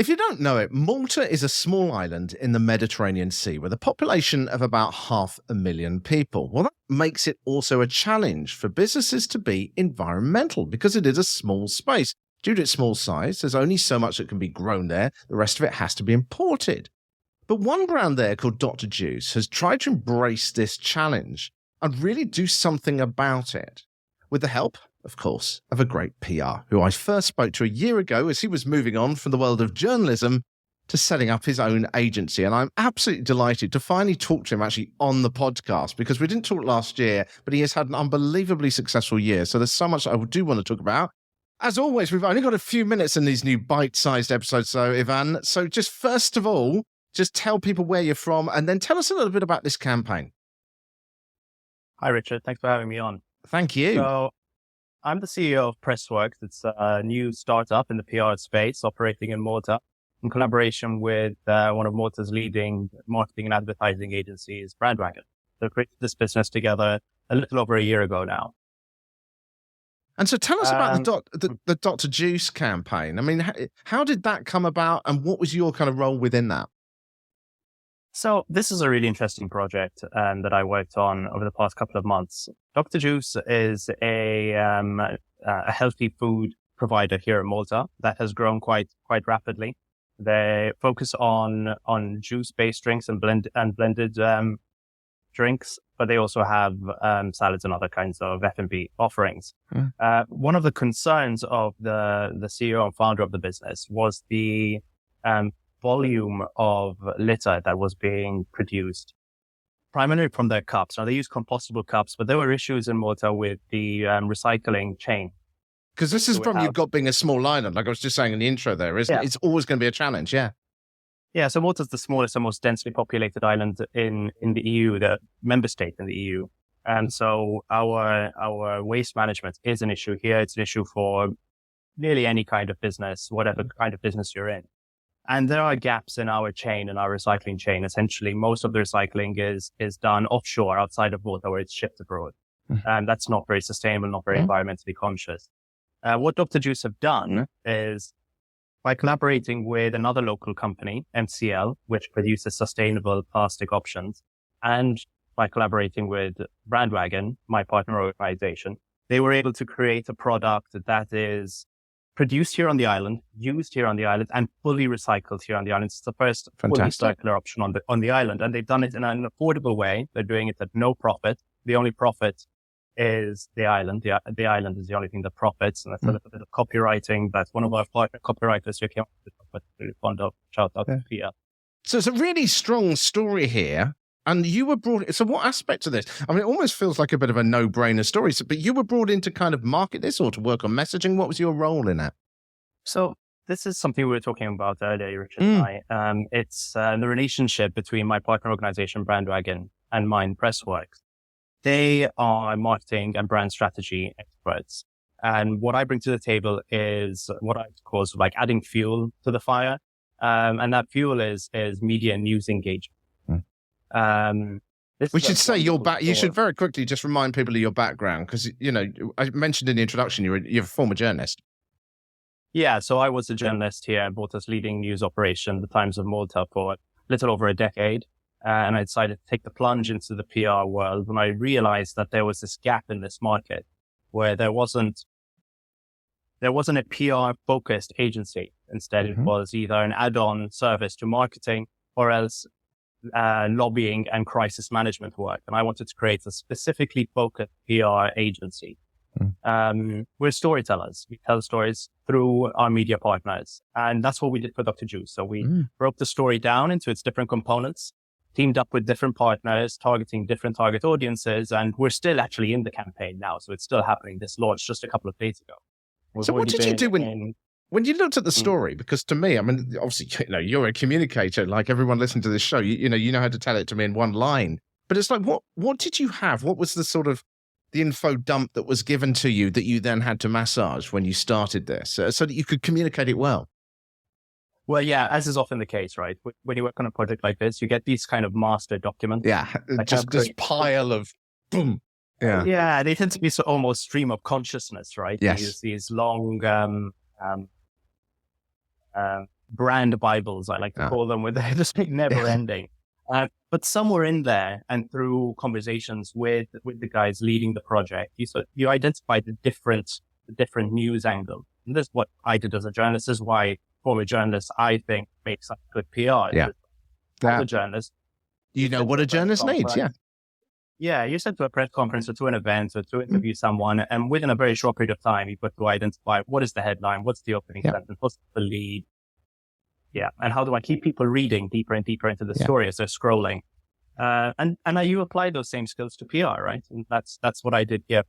If you don't know it, Malta is a small island in the Mediterranean Sea with a population of about 500,000 people. Well, that makes it also a challenge for businesses to be environmental because it is a small space. Due to its small size, there's only so much that can be grown there. The rest of it has to be imported. But one brand there called Dr. Juice has tried to embrace this challenge and really do something about it. With the help, of course, of a great PR, who I first spoke to a year ago as he was moving on from the world of journalism to setting up his own agency. And I'm absolutely delighted to finally talk to him actually on the podcast, because we didn't talk last year, but he has had an unbelievably successful year. So there's so much I do want to talk about. As always, we've only got a few minutes in these new bite-sized episodes, so Ivan. So just first of all, just tell people where you're from and then tell us a little bit about this campaign. Hi, Richard. Thanks for having me on. Thank you. So I'm the CEO of Pressworks. It's a new startup in the PR space operating in Malta in collaboration with one of Malta's leading marketing and advertising agencies, Brandwagon. They created this business together a little over a year ago now. And so tell us about the Dr. Juice campaign. I mean, how did that come about and what was your kind of role within that? So this is a really interesting project that I worked on over the past couple of months. Dr. Juice is a healthy food provider here in Malta that has grown quite rapidly. They focus on juice-based drinks and blended drinks, but they also have salads and other kinds of F&B offerings. One of the concerns of the CEO and founder of the business was the volume of litter that was being produced, primarily from their cups. Now, they use compostable cups, but there were issues in Malta with the recycling chain. Because this is from you've got being a small island, like I was just saying in the intro there, isn't it? It's always going to be a challenge, yeah. Yeah, so Malta's the smallest and most densely populated island in the EU, the member state in the EU. And so our waste management is an issue here. It's an issue for nearly any kind of business, whatever kind of business you're in. And there are gaps in our chain, in our recycling chain. Essentially, most of the recycling is done offshore outside of Malta where it's shipped abroad. And that's not very sustainable, not very environmentally conscious. What Dr. Juice have done is by collaborating with another local company, MCL, which produces sustainable plastic options, and by collaborating with Brandwagon, my partner organization, they were able to create a product that is produced here on the island, used here on the island, and fully recycled here on the island. It's the first fully circular option on the island, and they've done it in an affordable way. They're doing it at no profit. The only profit is the island. The island is the only thing that profits, and that's a little bit of copywriting. That's one of our partner copywriters who came up with it, but really fond of. Shout out to Pia. So it's a really strong story here. And you were brought, so what aspect of this? I mean, it almost feels like a bit of a no-brainer story, but you were brought in to kind of market this or to work on messaging. What was your role in that? So this is something we were talking about earlier, Richard and I. It's the relationship between my partner organization, Brandwagon, and mine, Pressworks. They are marketing and brand strategy experts. And what I bring to the table is what I call sort of like adding fuel to the fire. And that fuel is media and news engagement. We should say your you should very quickly just remind people of your background, because, you know, I mentioned in the introduction, you're a former journalist. Yeah, so I was a journalist here at Malta's leading news operation, the Times of Malta, for a little over a decade. And I decided to take the plunge into the PR world when I realized that there was this gap in this market where there wasn't a PR focused agency. Instead, it was either an add-on service to marketing or else lobbying and crisis management work. And I wanted to create a specifically focused PR agency. We're storytellers. We tell stories through our media partners. And that's what we did for Dr. Juice. So we broke the story down into its different components, teamed up with different partners, targeting different target audiences. And we're still actually in the campaign now. So it's still happening. This launched just a couple of days ago. So what did you do when you looked at the story? Because to me, I mean, obviously, you know, you're a communicator, like everyone listening to this show, you know how to tell it to me in one line, but it's like, what did you have? What was the sort of the info dump that was given to you that you then had to massage when you started this so that you could communicate it well? Well, yeah, as is often the case, right? When you work on a project like this, you get these kind of master documents. Yeah, just this pile of boom. Yeah, they tend to be almost stream of consciousness, right? Yes. These long brand Bibles, I like to call them, where they're just never ending. But somewhere in there, and through conversations with the guys leading the project, you identify the different news angle. And this is what I did as a journalist. This is why, for a journalist, I think makes up good PR. Yeah. As a journalist, you know what a journalist needs. Yeah. Yeah, you said to a press conference or to an event or to interview someone, and within a very short period of time, you've got to identify what is the headline, what's the opening sentence, what's the lead. Yeah. And how do I keep people reading deeper and deeper into the story as they're scrolling? And you apply those same skills to PR, right? And that's what I did here.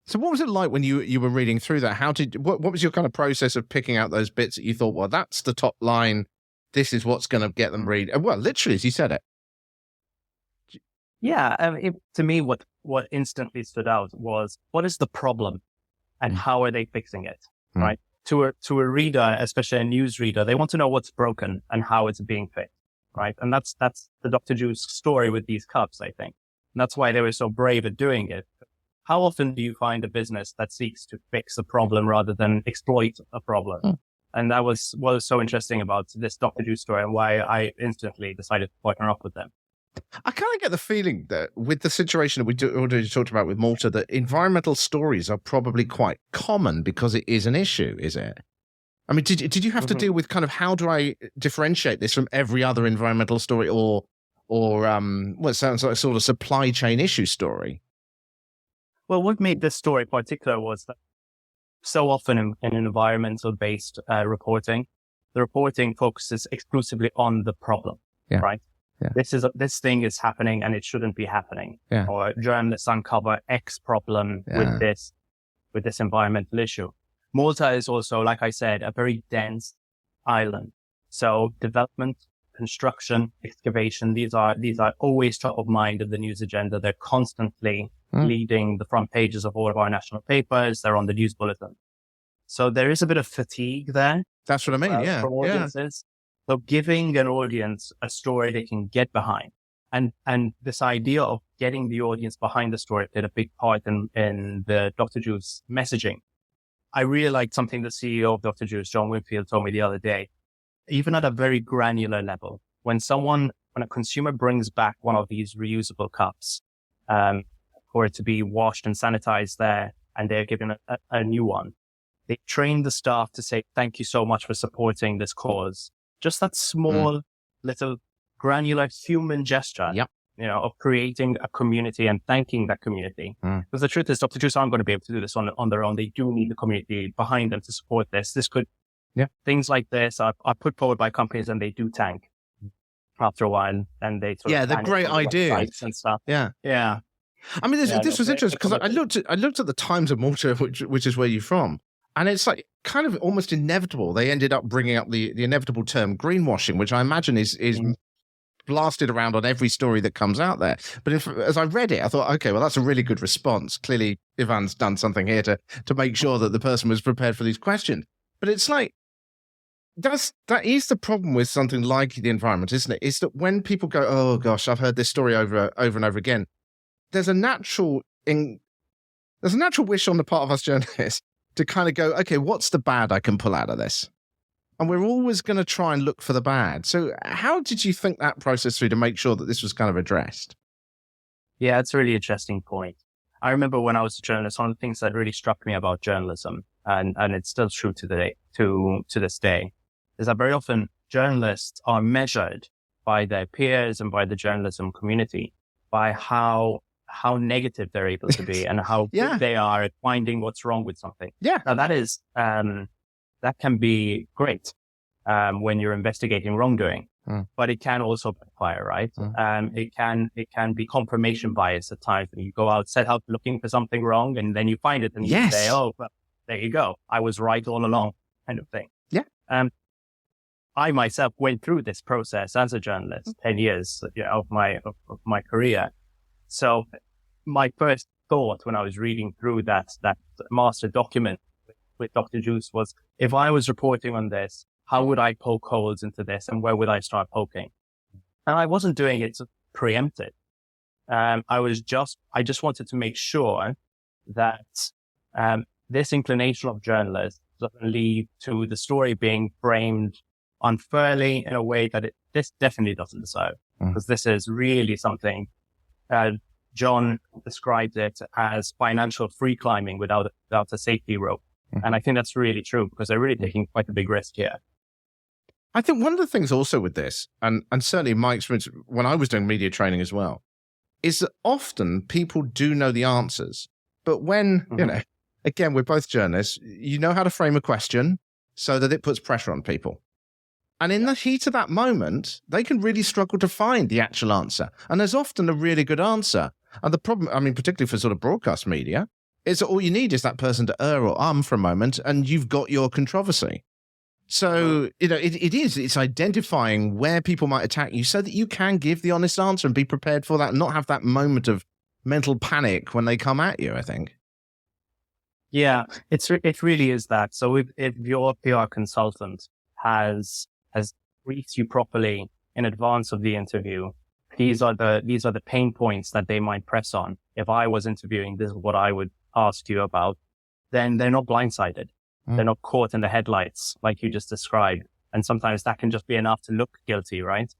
So what was it like when you were reading through that? What was your kind of process of picking out those bits that you thought, well, that's the top line. This is what's going to get them read. Well, literally, as you said it. Yeah. To me, what instantly stood out was, what is the problem and how are they fixing it? Right. To a reader, especially a news reader, they want to know what's broken and how it's being fixed. Right. And that's the Dr. Juice story with these cups, I think. And that's why they were so brave at doing it. How often do you find a business that seeks to fix a problem rather than exploit a problem? And that was what was so interesting about this Dr. Juice story, and why I instantly decided to partner up with them. I kind of get the feeling that with the situation that we already talked about with Malta, that environmental stories are probably quite common because it is an issue, is it? I mean, did you have to deal with kind of, how do I differentiate this from every other environmental story or what sounds like a sort of supply chain issue story? Well, what made this story particular was that so often in environmental-based reporting, the reporting focuses exclusively on the problem, right? Yeah. This thing is happening and it shouldn't be happening. Yeah. Or journalists uncover X problem with this environmental issue. Malta is also, like I said, a very dense island. So development, construction, excavation, these are always top of mind in the news agenda. They're constantly leading the front pages of all of our national papers. They're on the news bulletin. So there is a bit of fatigue there. That's what I mean. From audiences. So giving an audience a story they can get behind, and this idea of getting the audience behind the story played a big part in the Dr. Juice messaging. I really liked something the CEO of Dr. Juice, John Winfield, told me the other day. Even at a very granular level, when a consumer brings back one of these reusable cups, for it to be washed and sanitized there, and they're given a new one, they train the staff to say, thank you so much for supporting this cause. Just that small, little granular human gesture, of creating a community and thanking that community. Because the truth is, Dr. Juice aren't going to be able to do this on their own. They do need the community behind them to support this. Things like this are put forward by companies, and they do tank after a while, and they they're great ideas and stuff. Yeah. I mean, this was interesting because I looked at the Times of Malta, which is where you're from, and it's like kind of almost inevitable. They ended up bringing up the inevitable term greenwashing, which I imagine is blasted around on every story that comes out there. But as I read it, I thought, okay, well, that's a really good response. Clearly, Ivan's done something here to make sure that the person was prepared for these questions. But it's like, that is the problem with something like the environment, isn't it? Is that when people go, oh gosh, I've heard this story over and over again, there's a natural wish on the part of us journalists to kind of go, okay, what's the bad I can pull out of this? And we're always going to try and look for the bad. So how did you think that process through to make sure that this was kind of addressed? Yeah, it's a really interesting point. I remember when I was a journalist, one of the things that really struck me about journalism, and it's still true to this day, is that very often journalists are measured by their peers and by the journalism community by how negative they're able to be and how good they are at finding what's wrong with something. Yeah. Now that is, that can be great, when you're investigating wrongdoing, but it can also backfire, right? It can be confirmation bias at times when you go out, set out looking for something wrong, and then you find it and you say, oh, well, there you go. I was right all along, kind of thing. Yeah. I myself went through this process as a journalist, 10 years of my career. So my first thought when I was reading through that master document with Dr. Juice was, if I was reporting on this, how would I poke holes into this and where would I start poking? And I wasn't doing it to preempt it. I just wanted to make sure that this inclination of journalists doesn't lead to the story being framed unfairly in a way that this definitely doesn't deserve. Because this is really something, John described it as financial free climbing without a safety rope. And I think that's really true because they're really taking quite a big risk here. I think one of the things also with this, and certainly in my experience when I was doing media training as well, is that often people do know the answers. But when, again, we're both journalists, you know how to frame a question so that it puts pressure on people. And in the heat of that moment, they can really struggle to find the actual answer. And there's often a really good answer. And the problem, I mean, particularly for sort of broadcast media, is that all you need is that person to err or for a moment, and you've got your controversy. So, it's identifying where people might attack you so that you can give the honest answer and be prepared for that and not have that moment of mental panic when they come at you, I think. Yeah, it really is that. So if your PR consultant has briefed you properly in advance of the interview, these are the pain points that they might press on. If I was interviewing, this is what I would ask you about. Then they're not blindsided. They're not caught in the headlights like you just described. And sometimes that can just be enough to look guilty, right?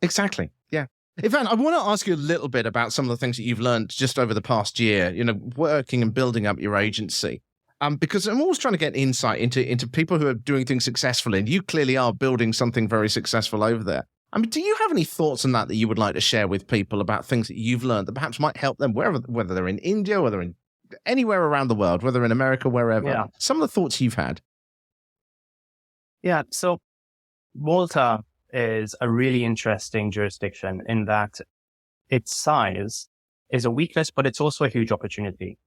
Exactly. Yeah. Ivan, I want to ask you a little bit about some of the things that you've learned just over the past year, working and building up your agency. Because I'm always trying to get insight into people who are doing things successfully, and you clearly are building something very successful over there. I mean, do you have any thoughts on that you would like to share with people about things that you've learned that perhaps might help them whether they're in India, whether in anywhere around the world, whether in America, wherever? Yeah. Some of the thoughts you've had. Yeah. So Malta is a really interesting jurisdiction in that its size is a weakness, but it's also a huge opportunity.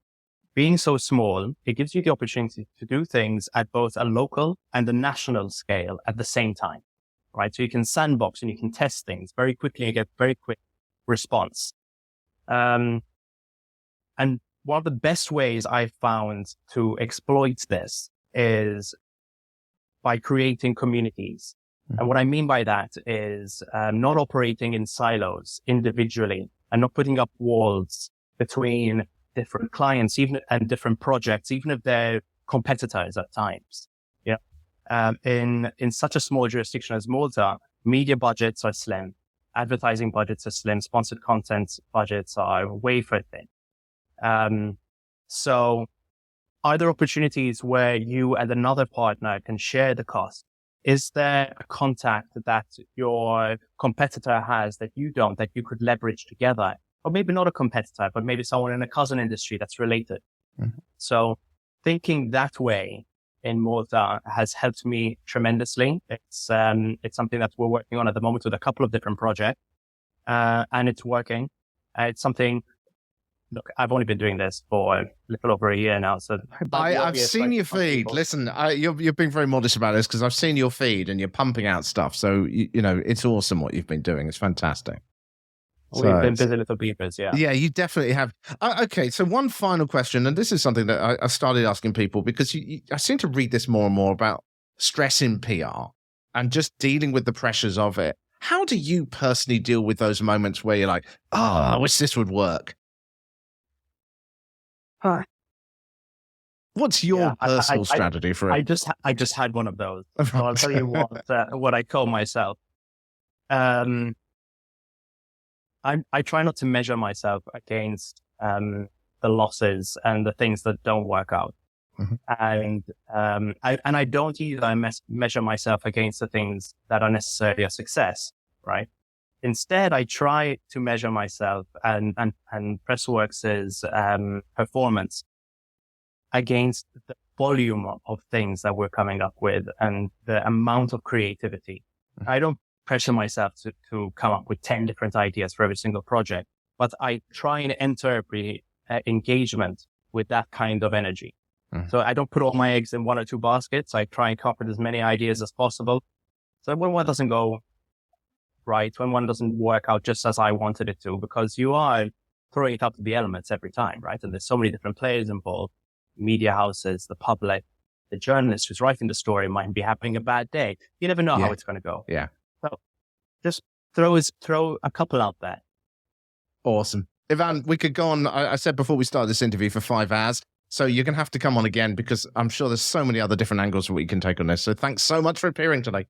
Being so small, it gives you the opportunity to do things at both a local and a national scale at the same time, right? So you can sandbox and you can test things very quickly and get very quick response. And one of the best ways I've found to exploit this is by creating communities. And what I mean by that is not operating in silos individually and not putting up walls between different clients, and different projects, even if they're competitors at times. In such a small jurisdiction as Malta, media budgets are slim, advertising budgets are slim, sponsored content budgets are wafer thin. So are there opportunities where you and another partner can share the cost? Is there a contact that your competitor has that you don't, that you could leverage together? Or maybe not a competitor, but maybe someone in a cousin industry that's related. So thinking that way in Malta has helped me tremendously. It's something that we're working on at the moment with a couple of different projects, and it's working. It's something. Look, I've only been doing this for a little over a year now, so I've seen your feed. Listen, you're being very modest about this because I've seen your feed and you're pumping out stuff. So it's awesome what you've been doing. It's fantastic. We've been busy little beavers, yeah. Yeah, you definitely have. Okay, so one final question, and this is something that I started asking people because I seem to read this more and more about stress in PR and just dealing with the pressures of it. How do you personally deal with those moments where you're like, I wish this would work? What's your personal strategy for it? I just had one of those. So I'll tell you what I call myself. I try not to measure myself against the losses and the things that don't work out. And I don't either measure myself against the things that are necessarily a success, right? Instead, I try to measure myself and Pressworks' performance against the volume of things that we're coming up with and the amount of creativity. I don't pressure myself to come up with 10 different ideas for every single project, but I try and enter engagement with that kind of energy. So I don't put all my eggs in one or two baskets. I try and come up with as many ideas as possible. So when one doesn't go right, when one doesn't work out just as I wanted it to, because you are throwing it up to the elements every time, right? And there's so many different players involved, media houses, the public, the journalist who's writing the story might be having a bad day. You never know how it's going to go. Yeah. So just throw a couple out there. Awesome. Ivan, we could go on, I said before we started this interview, for 5 hours. So you're going to have to come on again because I'm sure there's so many other different angles that we can take on this. So thanks so much for appearing today.